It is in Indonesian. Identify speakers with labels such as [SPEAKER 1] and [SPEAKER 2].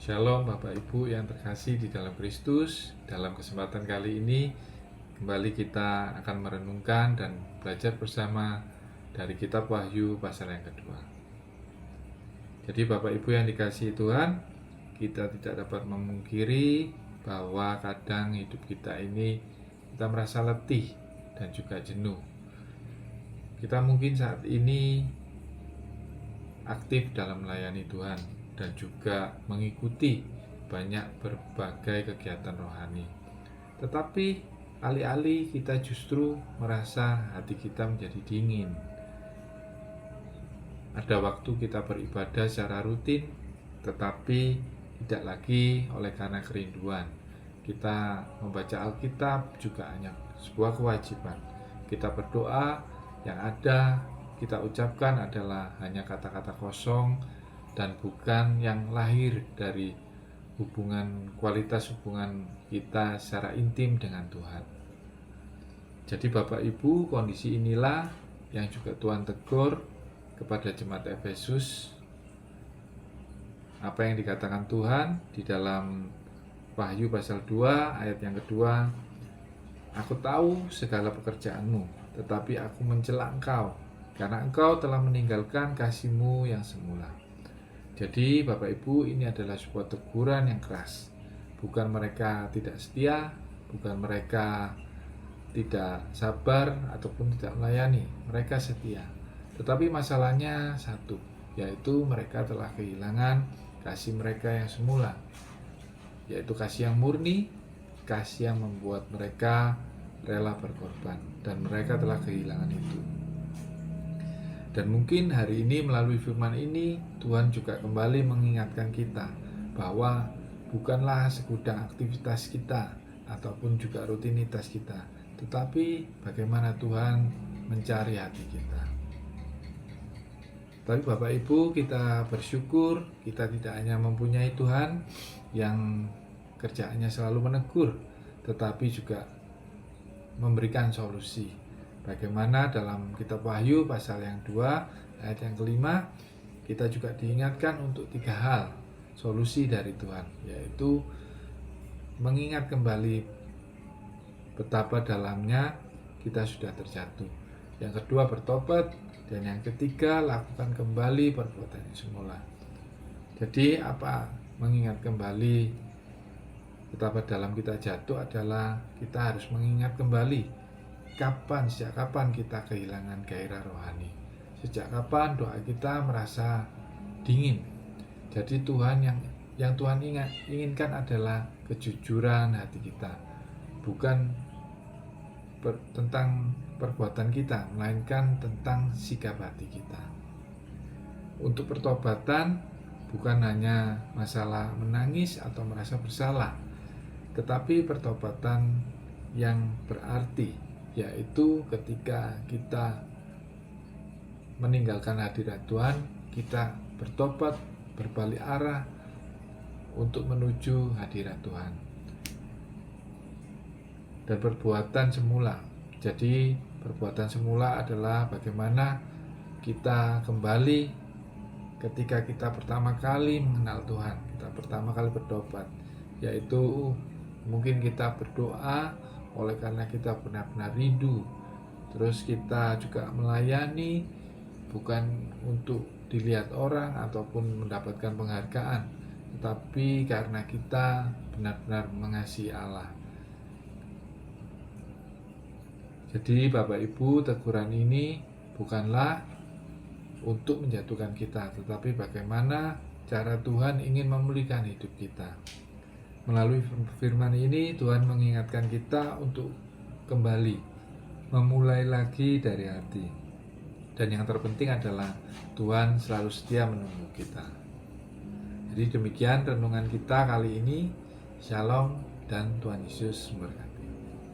[SPEAKER 1] Shalom Bapak Ibu yang terkasih di dalam Kristus. Dalam kesempatan kali ini kembali kita akan merenungkan dan belajar bersama dari kitab Wahyu pasal yang kedua. Jadi Bapak Ibu yang dikasihi Tuhan, kita tidak dapat memungkiri bahwa kadang hidup kita ini kita merasa letih dan juga jenuh. Kita mungkin saat ini aktif dalam melayani Tuhan dan juga mengikuti banyak berbagai kegiatan rohani. Tetapi alih-alih kita justru merasa hati kita menjadi dingin. Ada waktu kita beribadah secara rutin, tetapi tidak lagi oleh karena kerinduan. Kita membaca Alkitab juga hanya sebuah kewajiban. Kita berdoa, yang ada kita ucapkan adalah hanya kata-kata kosong dan bukan yang lahir dari kualitas hubungan kita secara intim dengan Tuhan. Jadi Bapak Ibu, kondisi inilah yang juga Tuhan tegur kepada jemaat Efesus. Apa yang dikatakan Tuhan di dalam Wahyu pasal 2 ayat yang kedua, "Aku tahu segala pekerjaanmu, tetapi aku mencela engkau, karena engkau telah meninggalkan kasih-Mu yang semula." Jadi Bapak Ibu, ini adalah sebuah teguran yang keras. Bukan mereka tidak setia, bukan mereka tidak sabar ataupun tidak melayani. Mereka setia. Tetapi masalahnya satu, yaitu mereka telah kehilangan kasih mereka yang semula. Yaitu kasih yang murni, kasih yang membuat mereka rela berkorban. Dan mereka telah kehilangan itu. Dan mungkin hari ini melalui firman ini Tuhan juga kembali mengingatkan kita bahwa bukanlah segudang aktivitas kita ataupun juga rutinitas kita, tetapi bagaimana Tuhan mencari hati kita. Tapi Bapak Ibu, kita bersyukur kita tidak hanya mempunyai Tuhan yang kerjaannya selalu menegur, tetapi juga memberikan solusi. Bagaimana dalam kitab Wahyu pasal yang 2 ayat yang kelima, kita juga diingatkan untuk 3 hal solusi dari Tuhan, yaitu mengingat kembali betapa dalamnya kita sudah terjatuh. Yang kedua, bertobat. Dan yang ketiga, lakukan kembali perbuatan yang semula. Jadi apa mengingat kembali betapa dalam kita jatuh adalah kita harus mengingat kembali sejak kapan kita kehilangan gairah rohani, sejak kapan doa kita merasa dingin. Jadi Tuhan yang Tuhan inginkan adalah kejujuran hati kita, bukan tentang perbuatan kita, melainkan tentang sikap hati kita. Untuk pertobatan bukan hanya masalah menangis atau merasa bersalah, tetapi pertobatan yang berarti, yaitu ketika kita meninggalkan hadirat Tuhan, kita bertobat, berbalik arah untuk menuju hadirat Tuhan. Dan perbuatan semula. Jadi perbuatan semula adalah bagaimana kita kembali ketika kita pertama kali mengenal Tuhan, kita pertama kali bertobat, yaitu mungkin kita berdoa oleh karena kita benar-benar rindu. Terus kita juga melayani bukan untuk dilihat orang ataupun mendapatkan penghargaan, tetapi karena kita benar-benar mengasihi Allah. Jadi Bapak Ibu, teguran ini bukanlah untuk menjatuhkan kita, tetapi bagaimana cara Tuhan ingin memulihkan hidup kita. Melalui firman ini Tuhan mengingatkan kita untuk kembali memulai lagi dari hati. Dan yang terpenting adalah Tuhan selalu setia menunggu kita. Jadi demikian renungan kita kali ini. Shalom dan Tuhan Yesus memberkati.